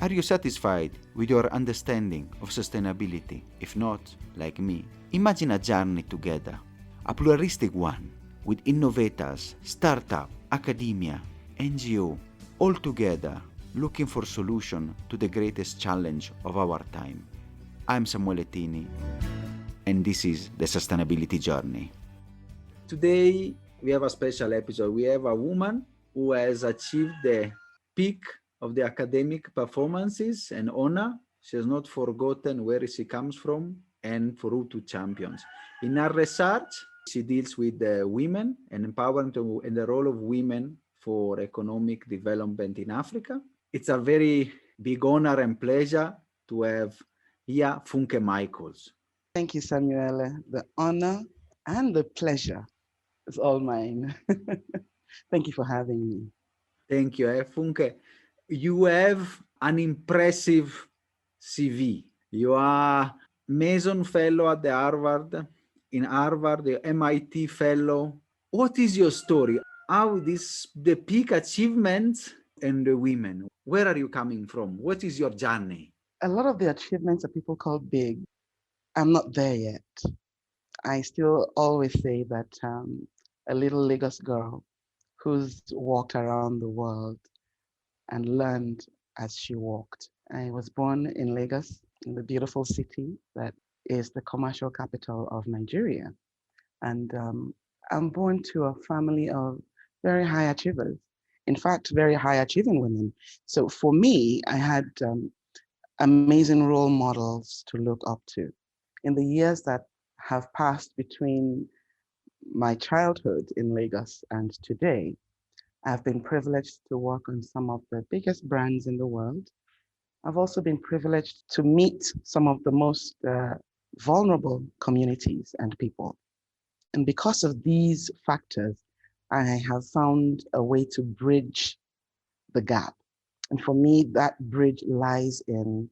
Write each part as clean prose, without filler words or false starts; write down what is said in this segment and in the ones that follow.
Are you satisfied with your understanding of sustainability? If not, like me, imagine a journey together, a pluralistic one, with innovators, startup, academia, NGO, all together looking for solution to the greatest challenge of our time. I'm Samuele Tini, and this is the Sustainability Journey. Today, we have a special episode. We have a woman who has achieved the peak of the academic performances and honor. She has not forgotten where she comes from and for who to champions. In her research, she deals with women and empowering and the role of women for economic development in Africa. It's a very big honor and pleasure to have here Funke Micheals. Thank you, Samuele. The honor and the pleasure is all mine. Thank you for having me. Thank you, Funke. You have an impressive CV. You are Mason Fellow at the Harvard, in Harvard, the MIT Fellow. What is your story? How the peak achievements and the women? Where are you coming from? What is your journey? A lot of the achievements that people call big, I'm not there yet. I still always say that a little Lagos girl who's walked around the world and learned as she walked. I was born in Lagos, in the beautiful city that is the commercial capital of Nigeria. And I'm born to a family of very high achievers. In fact, very high achieving women. So for me, I had amazing role models to look up to. In the years that have passed between my childhood in Lagos and today, I've been privileged to work on some of the biggest brands in the world. I've also been privileged to meet some of the most vulnerable communities and people. And because of these factors, I have found a way to bridge the gap. And for me, that bridge lies in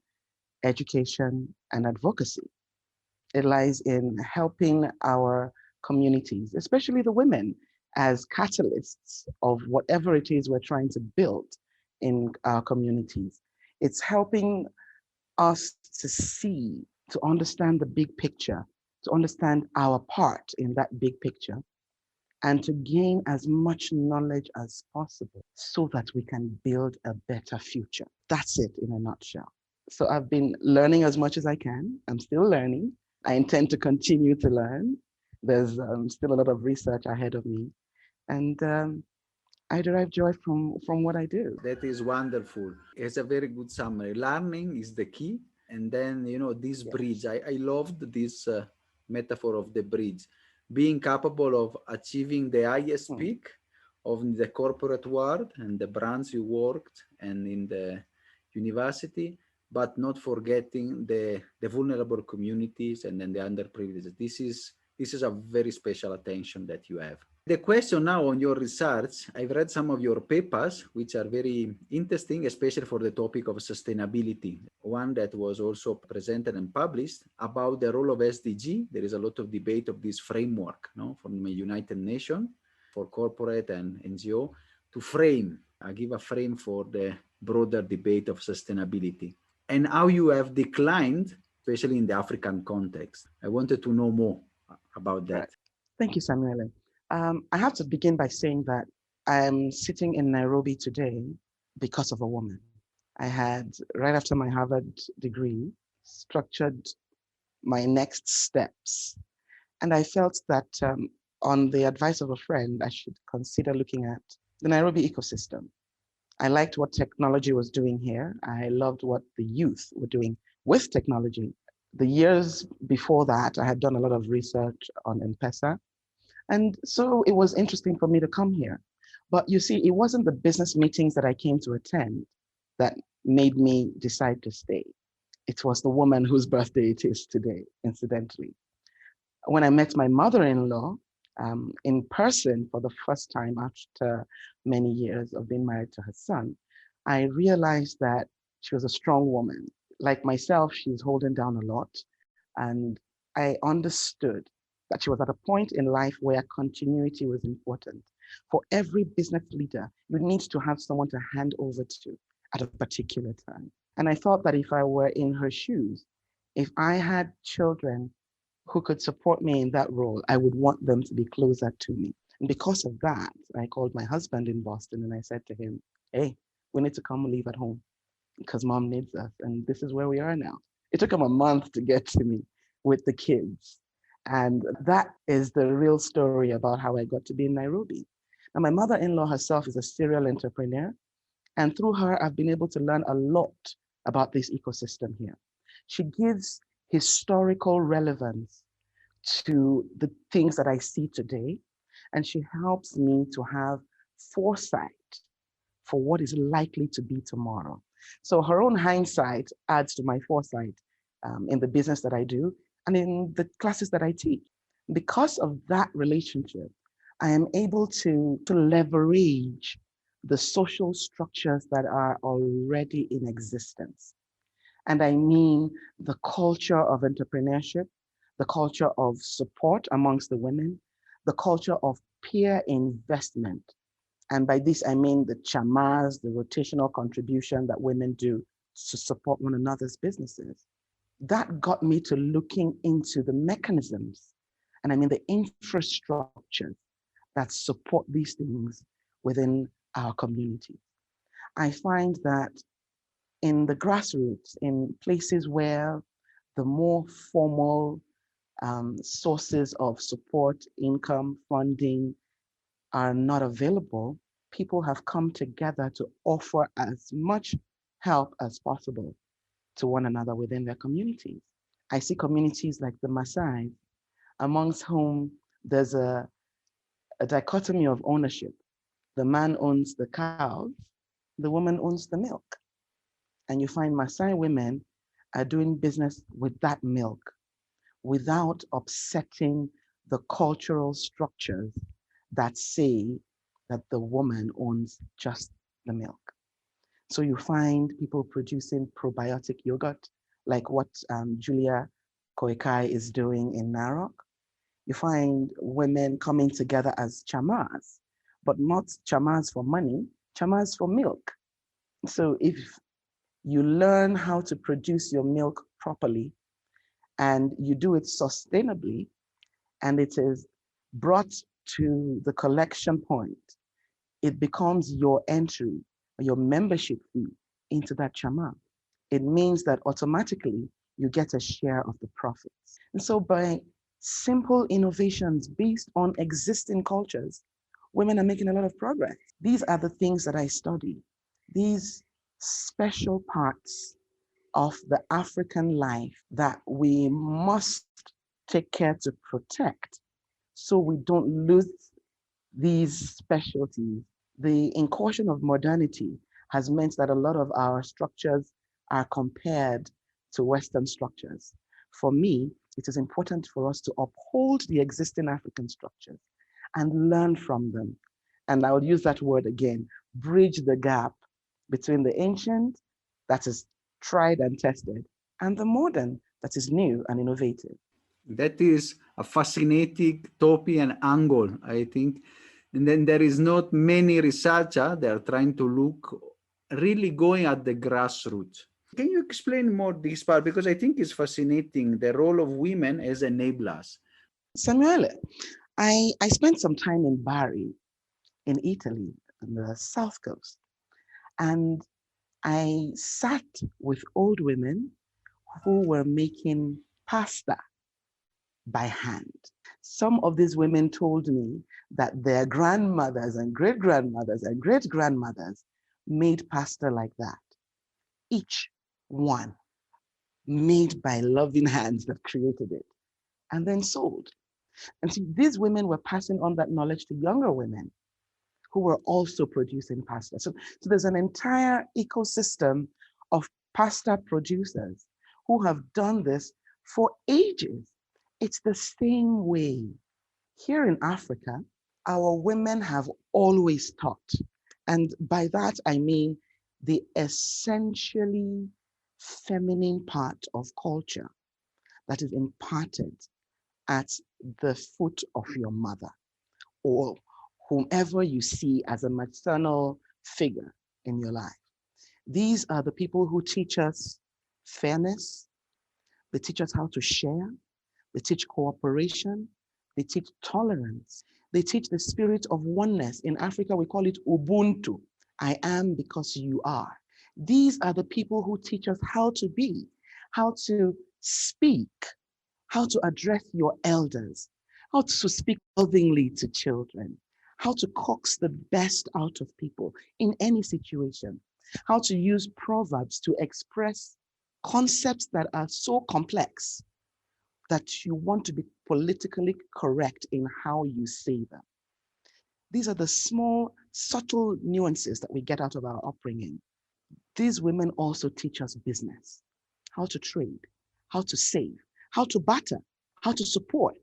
education and advocacy. It lies in helping our communities, especially the women, as catalysts of whatever it is we're trying to build in our communities. It's helping us to see, to understand the big picture, to understand our part in that big picture, and to gain as much knowledge as possible so that we can build a better future. That's it in a nutshell. So I've been learning as much as I can. I'm still learning. I intend to continue to learn. There's still a lot of research ahead of me. And I derive joy from what I do. That is wonderful. It's a very good summary. Learning is the key. And then, this bridge, I loved this metaphor of the bridge, being capable of achieving the highest peak of the corporate world and the brands you worked and in the university, but not forgetting the vulnerable communities and then the underprivileged. This is a very special attention that you have. The question now on your research, I've read some of your papers, which are very interesting, especially for the topic of sustainability. One that was also presented and published about the role of SDG. There is a lot of debate of this framework from the United Nations for corporate and NGO to give a frame for the broader debate of sustainability. And how you have declined, especially in the African context. I wanted to know more about that. Right. Thank you, Samuele. I have to begin by saying that I am sitting in Nairobi today because of a woman. I had, right after my Harvard degree, structured my next steps. And I felt that on the advice of a friend, I should consider looking at the Nairobi ecosystem. I liked what technology was doing here. I loved what the youth were doing with technology. The years before that, I had done a lot of research on M-Pesa. And so it was interesting for me to come here. But you see, it wasn't the business meetings that I came to attend that made me decide to stay. It was the woman whose birthday it is today, incidentally. When I met my mother-in-law in person for the first time after many years of being married to her son, I realized that she was a strong woman. Like myself, she's holding down a lot. And I understood that she was at a point in life where continuity was important. For every business leader, you need to have someone to hand over to at a particular time. And I thought that if I were in her shoes, if I had children who could support me in that role, I would want them to be closer to me. And because of that, I called my husband in Boston and I said to him, hey, we need to come live at home because mom needs us. And this is where we are now. It took him a month to get to me with the kids. And that is the real story about how I got to be in Nairobi. Now, my mother in law herself is a serial entrepreneur. And through her, I've been able to learn a lot about this ecosystem here. She gives historical relevance to the things that I see today. And she helps me to have foresight for what is likely to be tomorrow. So her own hindsight adds to my foresight in the business that I do and in the classes that I teach. Because of that relationship, I am able to leverage the social structures that are already in existence. And I mean the culture of entrepreneurship, the culture of support amongst the women, the culture of peer investment. And by this, I mean the chamas, the rotational contribution that women do to support one another's businesses. That got me to looking into the mechanisms, and I mean the infrastructures that support these things within our community. I find that in the grassroots, in places where the more formal sources of support, income, funding are not available, people have come together to offer as much help as possible to one another within their communities. I see communities like the Maasai, amongst whom there's a dichotomy of ownership. The man owns the cows, the woman owns the milk. And you find Maasai women are doing business with that milk without upsetting the cultural structures that say that the woman owns just the milk. So you find people producing probiotic yogurt, like what Julia Koikai is doing in Narok. You find women coming together as chamas, but not chamas for money, chamas for milk. So if you learn how to produce your milk properly and you do it sustainably, and it is brought to the collection point, it becomes your entry, your membership fee into that chama. It means that automatically you get a share of the profits. And so by simple innovations based on existing cultures, women are making a lot of progress. These are the things that I study. These special parts of the African life that we must take care to protect so we don't lose these specialties. The incursion of modernity has meant that a lot of our structures are compared to Western structures. For me, it is important for us to uphold the existing African structures and learn from them. And I will use that word again, bridge the gap between the ancient, that is tried and tested, and the modern, that is new and innovative. That is a fascinating topic and angle, I think. And then there is not many researchers that are trying to look really going at the grassroots. Can you explain more this part? Because I think it's fascinating, the role of women as enablers. Samuele, I spent some time in Bari, in Italy, on the south coast, and I sat with old women who were making pasta by hand. Some of these women told me that their grandmothers and great grandmothers and great grandmothers made pasta like that, each one made by loving hands that created it and then sold. And see, these women were passing on that knowledge to younger women who were also producing pasta. So there's an entire ecosystem of pasta producers who have done this for ages. It's the same way. Here in Africa, our women have always taught. And by that, I mean the essentially feminine part of culture that is imparted at the foot of your mother or whomever you see as a maternal figure in your life. These are the people who teach us fairness, they teach us how to share, they teach cooperation, they teach tolerance, they teach the spirit of oneness. In Africa, we call it Ubuntu. I am because you are. These are the people who teach us how to be, how to speak, how to address your elders, how to speak lovingly to children, how to coax the best out of people in any situation, how to use proverbs to express concepts that are so complex that you want to be politically correct in how you say them. These are the small, subtle nuances that we get out of our upbringing. These women also teach us business, how to trade, how to save, how to barter, how to support,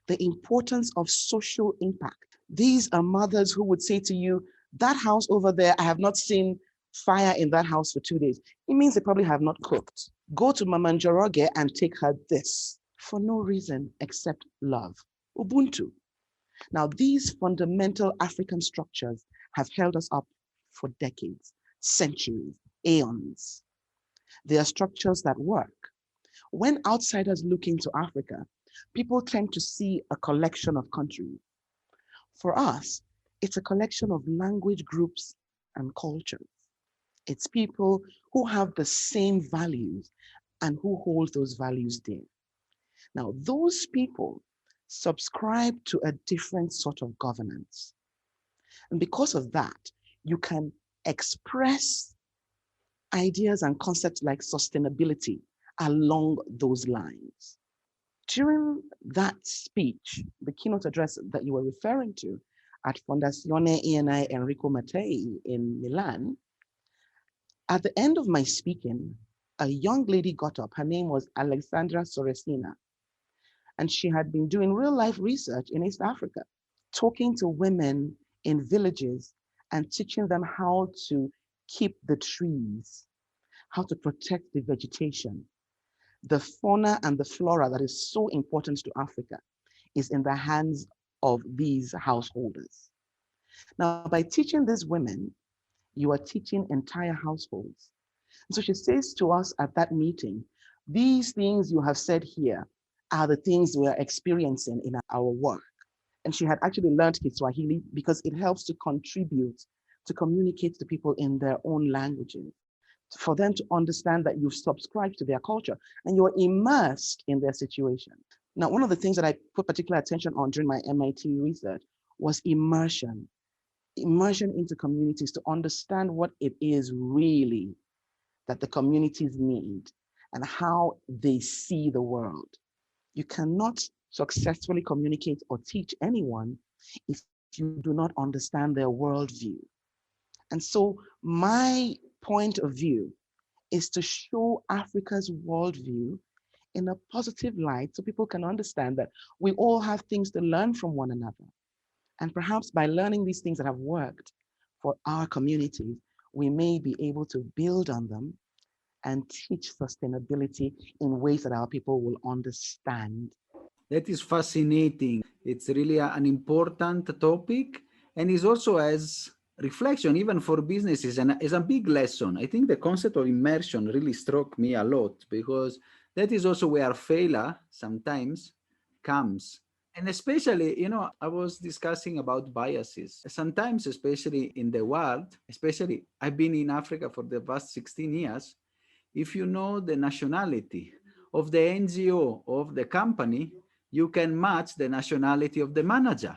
the importance of social impact. These are mothers who would say to you, that house over there, I have not seen fire in that house for 2 days. It means they probably have not cooked. Go to Mama Njoroge and take her this for no reason except love. Ubuntu. Now, these fundamental African structures have held us up for decades, centuries, aeons. They are structures that work. When outsiders look into Africa, people tend to see a collection of countries. For us, it's a collection of language groups and cultures. It's people who have the same values and who hold those values dear. Now, those people subscribe to a different sort of governance. And because of that, you can express ideas and concepts like sustainability along those lines. During that speech, the keynote address that you were referring to at Fondazione ENI Enrico Mattei in Milan, at the end of my speaking, a young lady got up. Her name was Alexandra Soresina, and she had been doing real life research in East Africa, talking to women in villages and teaching them how to keep the trees, how to protect the vegetation. The fauna and the flora that is so important to Africa is in the hands of these householders. Now, by teaching these women, you are teaching entire households. And so she says to us at that meeting, these things you have said here are the things we are experiencing in our work. And she had actually learned Kiswahili because it helps to contribute to communicate to people in their own languages, for them to understand that you've subscribed to their culture and you're immersed in their situation. Now, one of the things that I put particular attention on during my MIT research was immersion, immersion into communities to understand what it is really that the communities need and how they see the world. You cannot successfully communicate or teach anyone if you do not understand their worldview. And so my point of view is to show Africa's worldview in a positive light so people can understand that we all have things to learn from one another. And perhaps by learning these things that have worked for our communities, we may be able to build on them and teach sustainability in ways that our people will understand. That is fascinating. It's really an important topic, and is also as reflection even for businesses and as a big lesson. I think the concept of immersion really struck me a lot because that is also where failure sometimes comes. And especially, I was discussing about biases. Sometimes, especially in the world, especially I've been in Africa for the past 16 years, if you know the nationality of the NGO of the company, you can match the nationality of the manager.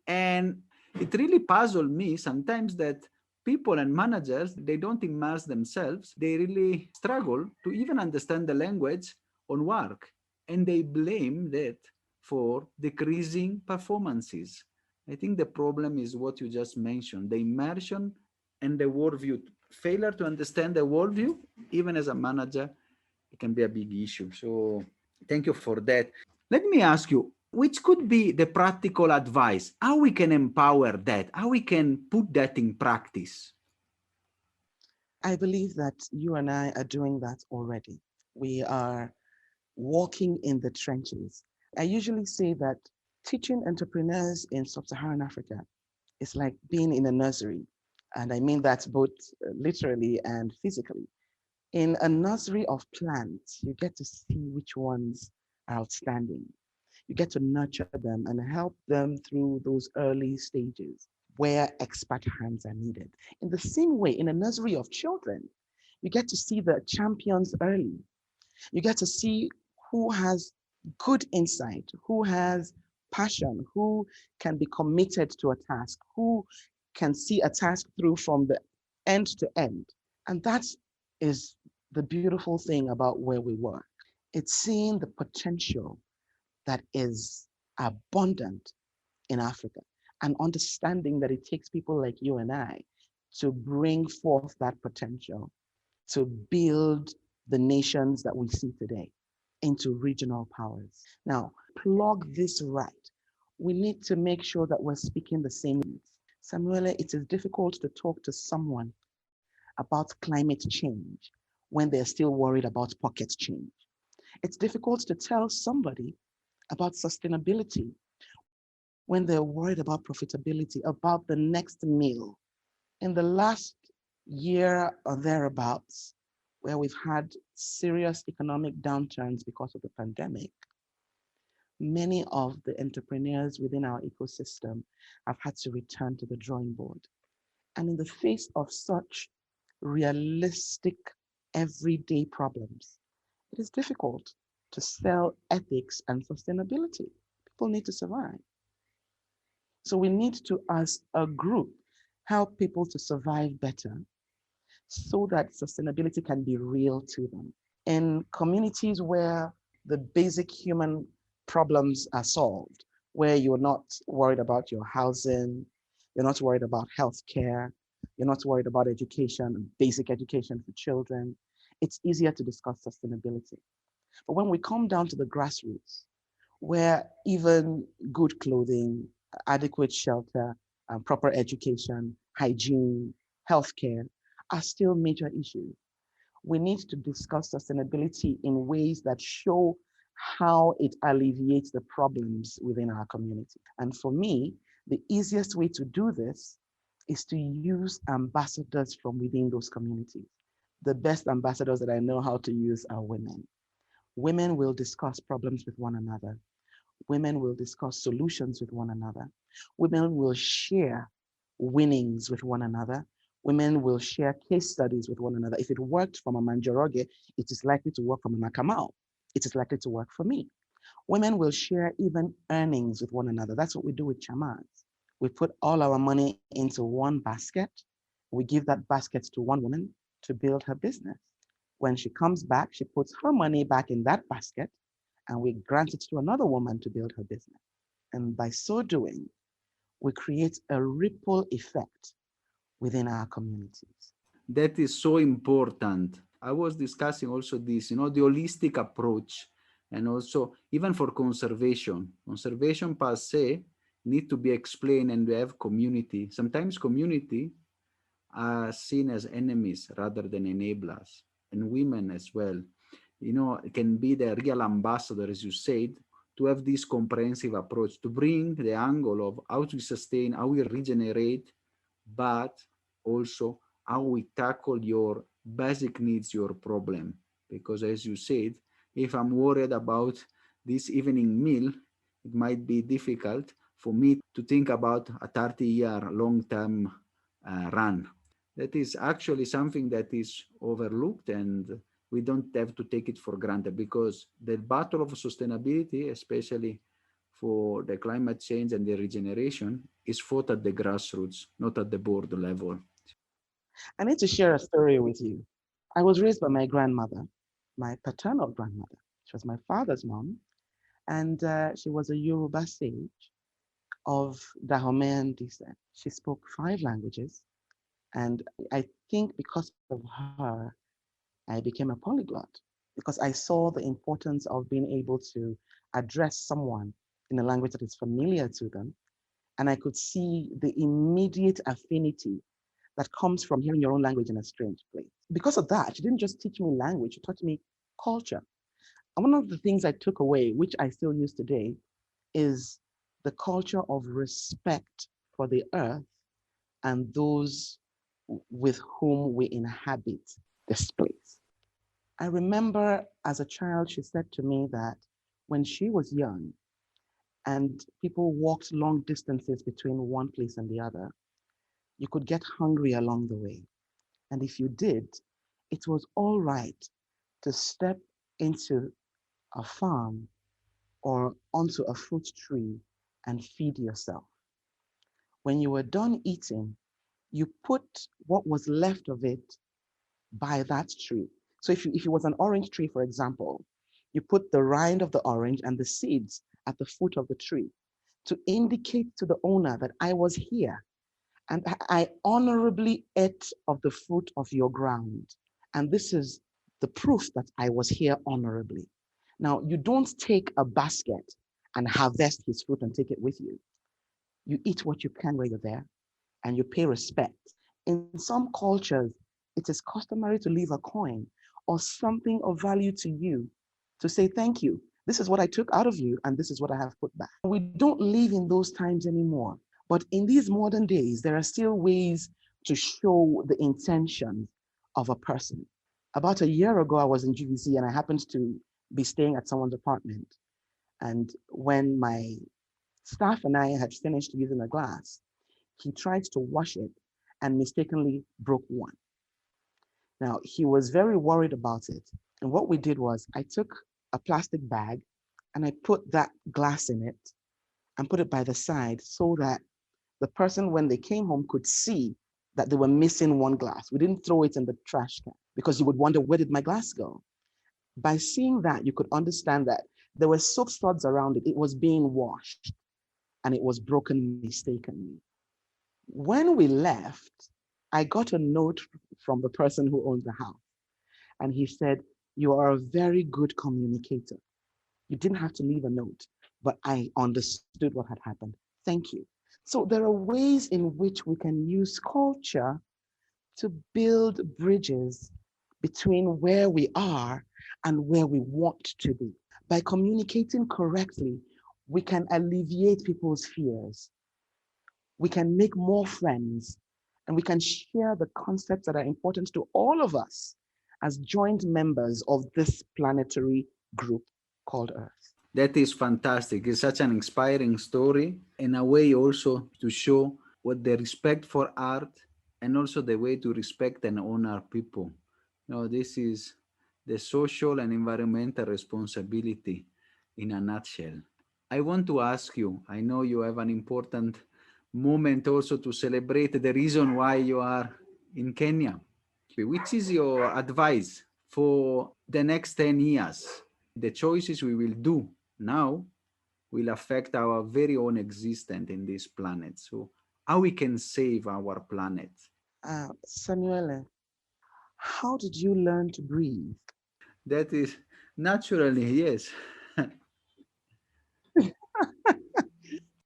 And it really puzzled me sometimes that people and managers, they don't immerse themselves. They really struggle to even understand the language on work. And they blame that for decreasing performances. I think the problem is what you just mentioned, the immersion and the worldview. Failure to understand the worldview, even as a manager, it can be a big issue. So thank you for that. Let me ask you, which could be the practical advice, how we can empower that, how we can put that in practice? I believe that you and I are doing that already. We are walking in the trenches. I usually say that teaching entrepreneurs in sub-Saharan Africa is like being in a nursery. And I mean that both literally and physically. In a nursery of plants, you get to see which ones are outstanding. You get to nurture them and help them through those early stages where expert hands are needed. In the same way, in a nursery of children, you get to see the champions early. You get to see who has good insight, who has passion, who can be committed to a task, who can see a task through from the end to end. And that is the beautiful thing about where we work. It's seeing the potential that is abundant in Africa and understanding that it takes people like you and I to bring forth that potential, to build the nations that we see today into regional powers. Now, plug this right. We need to make sure that we're speaking the same language. Samuela, it is difficult to talk to someone about climate change when they're still worried about pocket change. It's difficult to tell somebody about sustainability when they're worried about profitability, about the next meal. In the last year or thereabouts, where we've had serious economic downturns because of the pandemic, many of the entrepreneurs within our ecosystem have had to return to the drawing board. And in the face of such realistic everyday problems, it is difficult to sell ethics and sustainability. People need to survive. So we need to, as a group, help people to survive better so that sustainability can be real to them. In communities where the basic human problems are solved, where you're not worried about your housing, you're not worried about healthcare, you're not worried about education, basic education for children, it's easier to discuss sustainability. But when we come down to the grassroots, where even good clothing, adequate shelter, proper education, hygiene, healthcare are still major issues, we need to discuss sustainability in ways that show how it alleviates the problems within our community. And for me, the easiest way to do this is to use ambassadors from within those communities. The best ambassadors that I know how to use are women. Women will discuss problems with one another. Women will discuss solutions with one another. Women will share winnings with one another. Women will share case studies with one another. If it worked from a Manjoroge, it is likely to work from a Makamal. It is likely to work for me. Women will share even earnings with one another. That's what we do with chamans. We put all our money into one basket. We give that basket to one woman to build her business. When she comes back, she puts her money back in that basket and we grant it to another woman to build her business. And by so doing, we create a ripple effect within our communities. That is so important. I was discussing also this, the holistic approach, and also even for conservation. Conservation per se need to be explained, and we have community. Sometimes community are seen as enemies rather than enablers, and women as well. Can be the real ambassador, as you said, to have this comprehensive approach, to bring the angle of how to sustain, how we regenerate, but also how we tackle your basic needs, your problem. Because as you said, if I'm worried about this evening meal, it might be difficult for me to think about a 30-year long-term run. That is actually something that is overlooked, and we don't have to take it for granted, because the battle of sustainability, especially for the climate change and the regeneration, is fought at the grassroots, not at the board level. I need to share a story with you. I was raised by my grandmother, my paternal grandmother. She was my father's mom, and she was a Yoruba sage of Dahomean descent. She spoke 5 languages, and I think because of her, I became a polyglot because I saw the importance of being able to address someone in a language that is familiar to them. And I could see the immediate affinity that comes from hearing your own language in a strange place. Because of that, she didn't just teach me language, she taught me culture. And one of the things I took away, which I still use today, is the culture of respect for the earth and those with whom we inhabit this place. I remember as a child, she said to me that when she was young and people walked long distances between one place and the other, you could get hungry along the way. And if you did, it was all right to step into a farm or onto a fruit tree and feed yourself. When you were done eating, you put what was left of it by that tree. So if it was an orange tree, for example, you put the rind of the orange and the seeds at the foot of the tree to indicate to the owner that I was here and I honorably ate of the fruit of your ground. And this is the proof that I was here honorably. Now, you don't take a basket and harvest his fruit and take it with you. You eat what you can where you're there and you pay respect. In some cultures, it is customary to leave a coin or something of value to you to say thank you. This is what I took out of you, and this is what I have put back. We don't live in those times anymore. But in these modern days, there are still ways to show the intentions of a person. About a year ago, I was in GVC and I happened to be staying at someone's apartment. And when my staff and I had finished using a glass, he tried to wash it and mistakenly broke one. Now, he was very worried about it. And what we did was I took a plastic bag and I put that glass in it and put it by the side so that the person, when they came home, could see that they were missing one glass. We didn't throw it in the trash can because you would wonder, where did my glass go? By seeing that, you could understand that there were soap suds around it. It was being washed and it was broken mistakenly. When we left, I got a note from the person who owned the house. And he said, "You are a very good communicator. You didn't have to leave a note, but I understood what had happened. Thank you." So there are ways in which we can use culture to build bridges between where we are and where we want to be. By communicating correctly, we can alleviate people's fears. We can make more friends, and we can share the concepts that are important to all of us as joint members of this planetary group called Earth. That is fantastic. It's such an inspiring story, and a way also to show what the respect for art and also the way to respect and honor people. This is the social and environmental responsibility in a nutshell. I want to ask you, I know you have an important moment also to celebrate the reason why you are in Kenya. Which is your advice for the next 10 years? The choices we will do now will affect our very own existence in this planet. So how we can save our planet? Samuele, how did you learn to breathe? That is naturally, yes.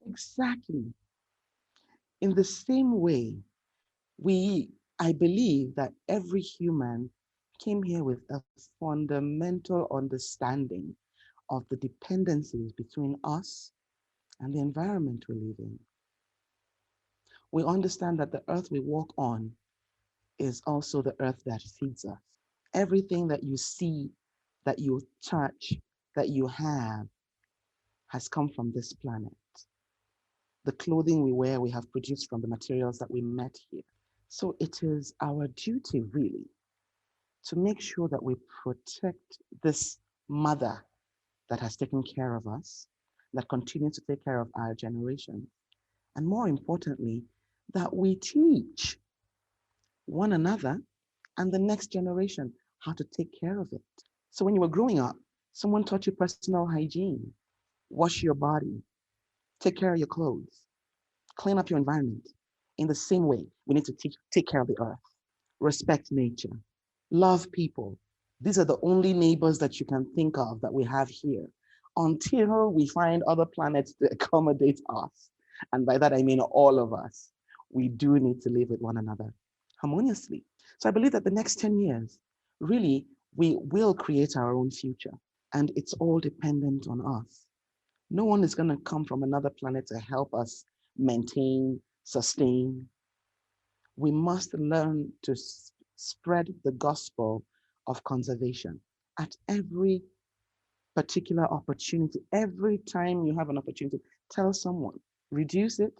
Exactly. In the same way, I believe that every human came here with a fundamental understanding of the dependencies between us and the environment we live in. We understand that the earth we walk on is also the earth that feeds us. Everything that you see, that you touch, that you have has come from this planet. The clothing we wear, we have produced from the materials that we met here. So it is our duty, really, to make sure that we protect this mother that has taken care of us, that continues to take care of our generation, and more importantly, that we teach one another and the next generation how to take care of it. So when you were growing up, someone taught you personal hygiene, wash your body, take care of your clothes, clean up your environment. In the same way, we need to take care of the earth, respect nature, love people. These are the only neighbors that you can think of that we have here until we find other planets to accommodate us. And by that, I mean all of us. We do need to live with one another harmoniously. So I believe that the next 10 years, really, we will create our own future. And it's all dependent on us. No one is going to come from another planet to help us maintain, sustain. We must learn to spread the gospel of conservation at every particular opportunity. Every time you have an opportunity, tell someone, reduce it,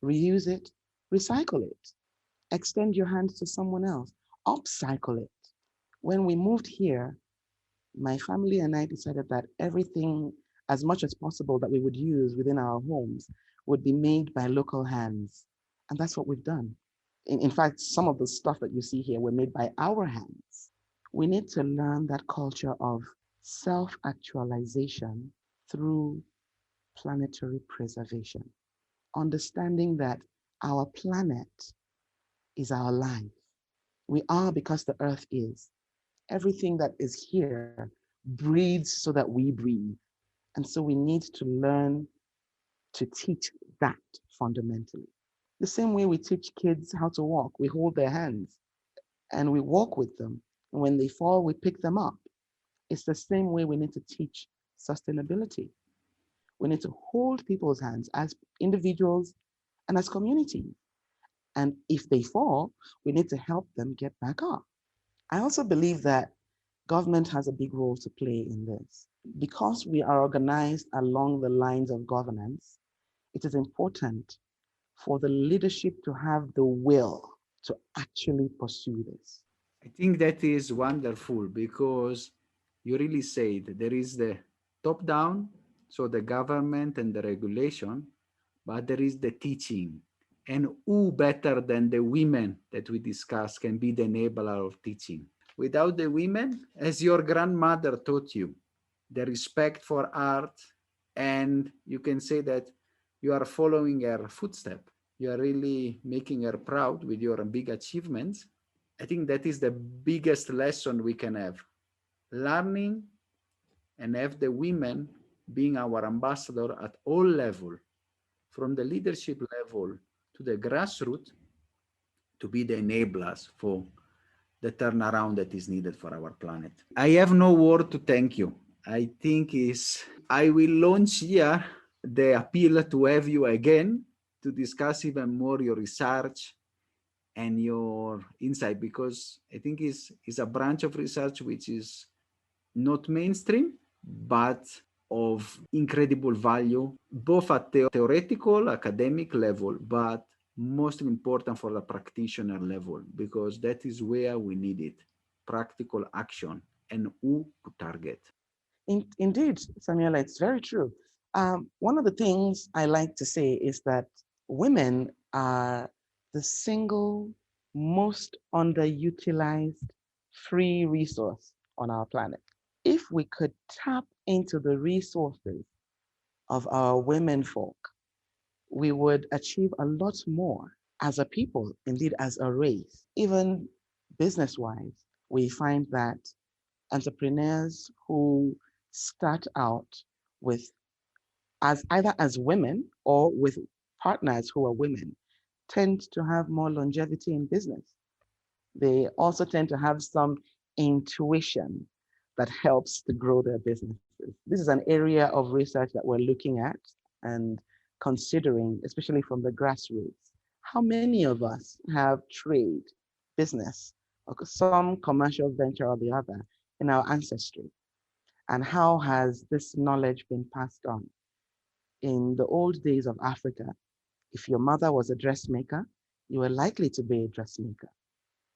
reuse it, recycle it, extend your hand to someone else, upcycle it. When we moved here, my family and I decided that everything, as much as possible, that we would use within our homes would be made by local hands. And that's what we've done. In fact, some of the stuff that you see here were made by our hands. We need to learn that culture of self actualization through planetary preservation, understanding that our planet is our life. We are because the earth is. Everything that is here breathes so that we breathe. And so we need to learn to teach that fundamentally. The same way we teach kids how to walk, we hold their hands and we walk with them. And when they fall, we pick them up. It's the same way we need to teach sustainability. We need to hold people's hands as individuals and as communities. And if they fall, we need to help them get back up. I also believe that government has a big role to play in this. Because we are organized along the lines of governance, it is important for the leadership to have the will to actually pursue this. I think that is wonderful because you really said there is the top down, so the government and the regulation, but there is the teaching. And who better than the women that we discussed can be the enabler of teaching? Without the women, as your grandmother taught you, the respect for art, and you can say that you are following her footstep. You are really making her proud with your big achievements. I think that is the biggest lesson we can have. Learning and have the women being our ambassador at all level, from the leadership level to the grassroots, to be the enablers for the turnaround that is needed for our planet. I have no word to thank you. I think is I will launch here the appeal to have you again to discuss even more your research and your insight, because I think is a branch of research which is not mainstream but of incredible value both at the theoretical academic level, but most important for the practitioner level, because that is where we need it, practical action and who to target. Indeed, Samuela, it's very true. One of the things I like to say is that women are the single most underutilized free resource on our planet. If we could tap into the resources of our women folk, we would achieve a lot more as a people, indeed as a race. Even business wise, we find that entrepreneurs who start out with as either as women or with partners who are women tend to have more longevity in business. They also tend to have some intuition that helps to grow their businesses. This is an area of research that we're looking at and considering, especially from the grassroots. How many of us have trade, business, or some commercial venture or the other in our ancestry? And how has this knowledge been passed on? In the old days of Africa, if your mother was a dressmaker, you were likely to be a dressmaker.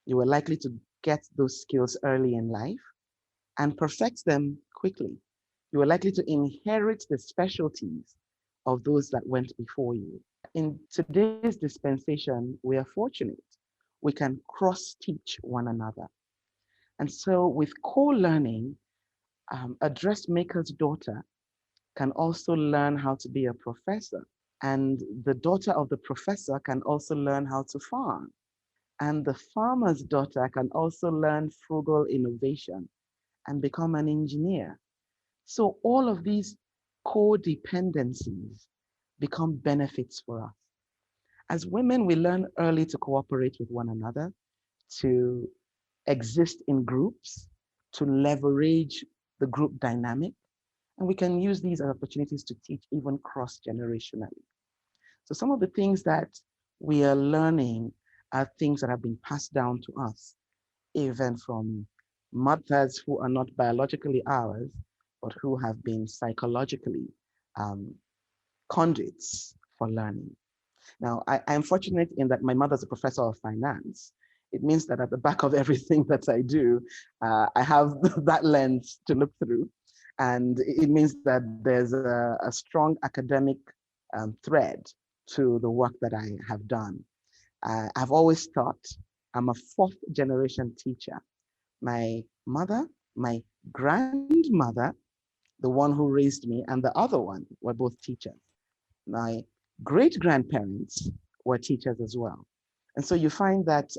You were likely to get those skills early in life and perfect them quickly. You were likely to inherit the specialties of those that went before you. In today's dispensation, we are fortunate. We can cross teach one another. And so, with co learning, a dressmaker's daughter can also learn how to be a professor. And the daughter of the professor can also learn how to farm. And the farmer's daughter can also learn frugal innovation and become an engineer. So all of these codependencies become benefits for us. As women, we learn early to cooperate with one another, to exist in groups, to leverage the group dynamic, and we can use these as opportunities to teach even cross-generationally. So some of the things that we are learning are things that have been passed down to us, even from mothers who are not biologically ours, but who have been psychologically um, conduits for learning. Now, I'm fortunate in that my mother's a professor of finance. It means that at the back of everything that I do, I have that lens to look through. And it means that there's a strong academic thread to the work that I have done. I've always thought I'm a fourth generation teacher. My mother, my grandmother, the one who raised me, and the other one were both teachers. My great grandparents were teachers as well. And so you find that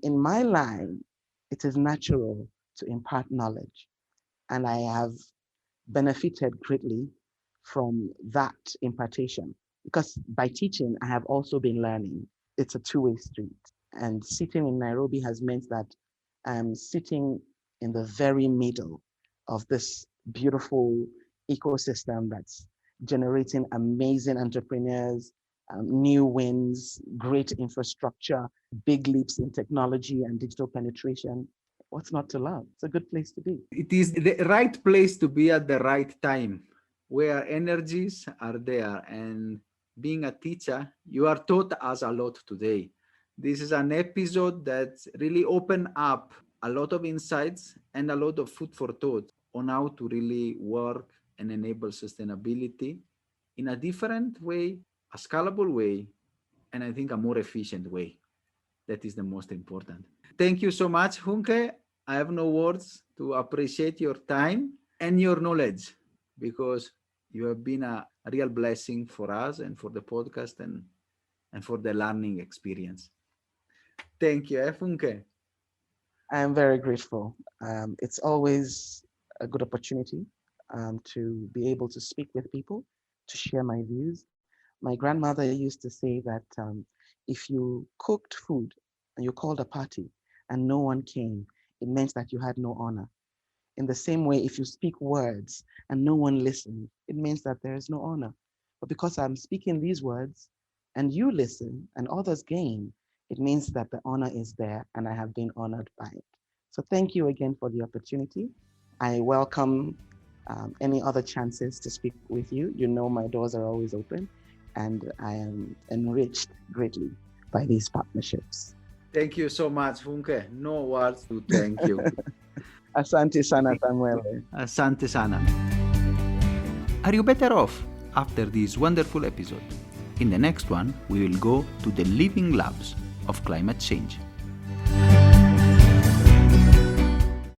in my line, it is natural to impart knowledge. And I have benefited greatly from that impartation because by teaching, I have also been learning. It's a two-way street. And sitting in Nairobi has meant that I'm sitting in the very middle of this beautiful ecosystem that's generating amazing entrepreneurs, new wins, great infrastructure, big leaps in technology and digital penetration. What's not to love? It's a good place to be. It is the right place to be at the right time, where energies are there. And being a teacher, you are taught us a lot today. This is an episode that really opened up a lot of insights and a lot of food for thought on how to really work and enable sustainability in a different way, a scalable way, and I think a more efficient way. That is the most important. Thank you so much, Funke. I have no words to appreciate your time and your knowledge, because you have been a real blessing for us and for the podcast, and for the learning experience. Thank you, Funke. I am very grateful. It's always a good opportunity to be able to speak with people, to share my views. My grandmother used to say that if you cooked food and you called a party and no one came, it meant that you had no honor. In the same way, if you speak words and no one listens, it means that there is no honor. But because I'm speaking these words and you listen and others gain, it means that the honor is there and I have been honored by it. So thank you again for the opportunity. I welcome any other chances to speak with you. You know my doors are always open, and I am enriched greatly by these partnerships. Thank you so much, Funke. No words to thank you. Asante sana, Samuel. Asante sana. Are you better off after this wonderful episode? In the next one, we will go to the living labs of climate change.